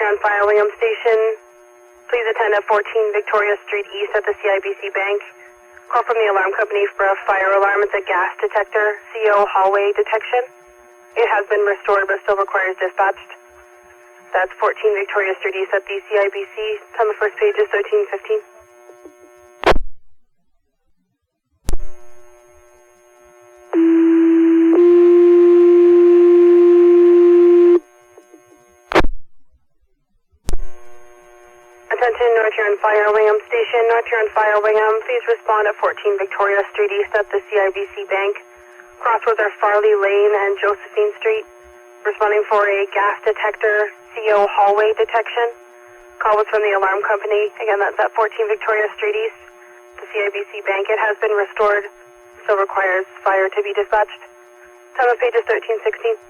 Huron Fire Wingham Station. Please attend at 14 Victoria Street East at the CIBC Bank. Call from the alarm company for a fire alarm. It's a gas detector, CO hallway detection. It has been restored but still requires dispatched. That's 14 Victoria Street East at the CIBC. It's on the first page is 1315. Attention, North Huron Fire Wingham Station. North Huron Fire Wingham, please respond at 14 Victoria Street East at the CIBC Bank. Crossroads are Farley Lane and Josephine Street. Responding for a gas detector, CO hallway detection. Call was from the alarm company. Again, that's at 14 Victoria Street East, the CIBC Bank. It has been restored, so requires fire to be dispatched. Time of page is 1316.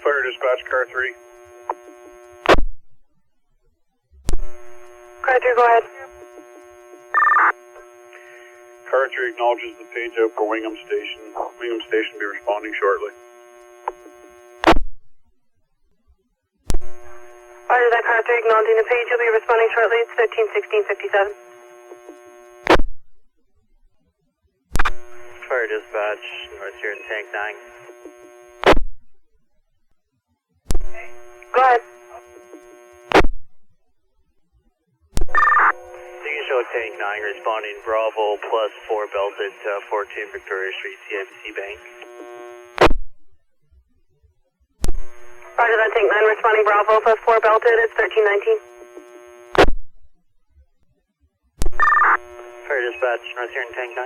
Fire dispatch, car 3. Car 3, go ahead. Car 3 acknowledges the page out for Wingham Station. Wingham Station will be responding shortly. Roger that, car 3 acknowledging the page. You'll be responding shortly. It's 131657. Fire dispatch, North Huron Tank 9. Go ahead. Show Tank 9 responding Bravo plus 4 belted to 14 Victoria Street, CIBC Bank. Roger that, Tank 9 responding Bravo plus 4 belted. It's 1319. Fire dispatch, North Huron Tank 9.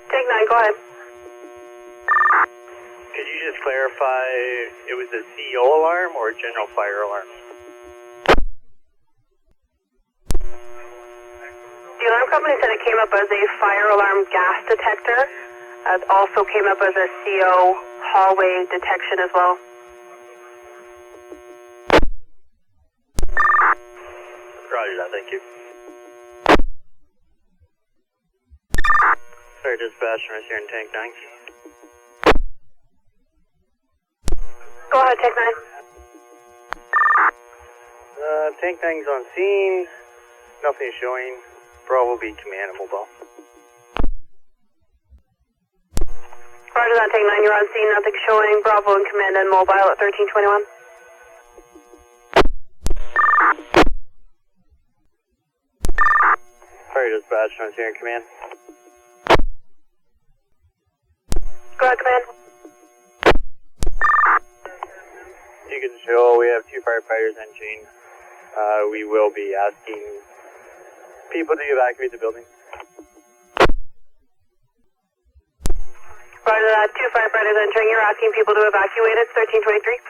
Tank 9, go ahead. Could you just clarify, it was a CO alarm or a general fire alarm? The alarm company said it came up as a fire alarm gas detector. It also came up as a CO hallway detection as well. Roger that, thank you. Fire dispatch, North Huron Tank 9. Go ahead, Tank 9. Tank 9's on scene. Nothing showing. Bravo be command and mobile. Roger that, Tank 9, you're on scene, nothing showing. Bravo in command and mobile at 1321. Fire dispatch, North Huron command. Go ahead, command. You can show we have 2 firefighters entering. We will be asking people to evacuate the building. Roger that, 2 firefighters entering. You're asking people to evacuate. It's 1323.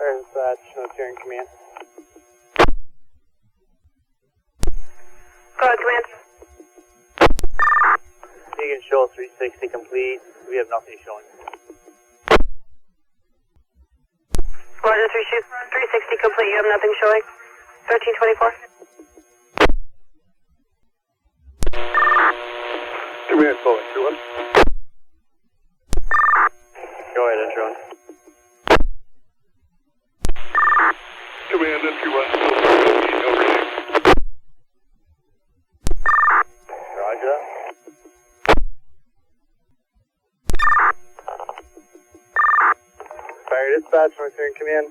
Fire dispatch, North Huron command. Go ahead, command. You can show 360 complete. We have nothing showing. Roger, 360 complete. You have nothing showing. 1324. Command calling 2-1. Go ahead, Intron. Command entry 1, still no reading. Roger. Fire dispatch, North Huron command.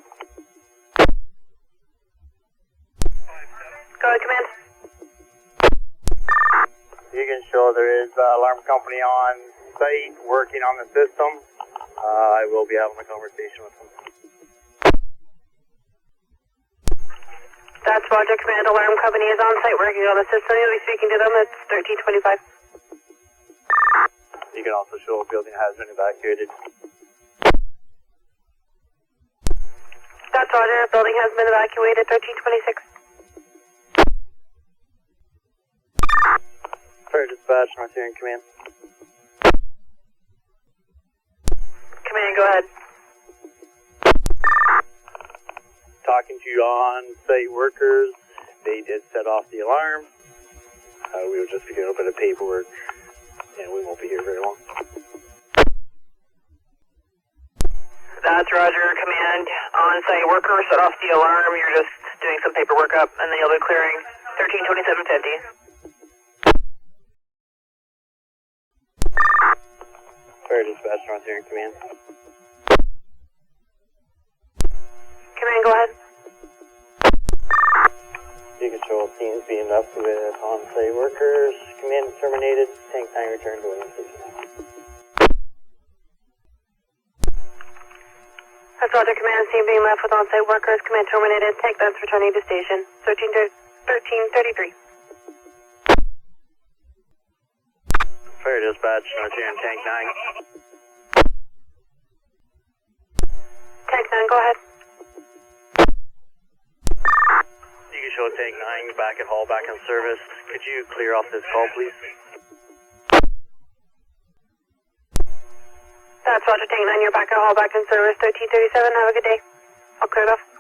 Go ahead, command. You can show there is alarm company on site working on the system. I will be having a conversation with them. That's Roger, command. Alarm company is on site working on the system. You'll be speaking to them. It's 1325. You can also show a building has been evacuated. That's Roger. Building has been evacuated. 1326. Fire dispatch, North Huron command. Command, go ahead. Talking to on-site workers, they did set off the alarm. We will just be doing a bit of paperwork, and we won't be here very long. That's Roger, command. On-site worker, set off the alarm. You're just doing some paperwork up, and then you'll be clearing 132750. Fire dispatch, North Huron command. Command, go ahead. You control teams being left with on-site workers. Command terminated. Tank 9 returned to Wingham Station. That's Roger, command. Team being left with on-site workers. Command terminated. Tank that's returning to station. 1333. Fire dispatch, North Huron tank 9. Tank 9, go ahead. You control tank 9 back at hall, back in service. Could you clear off this call, please? That's Roger, tank 9. You're back at hall, back in service. 1337. Have a good day. I'll clear it off.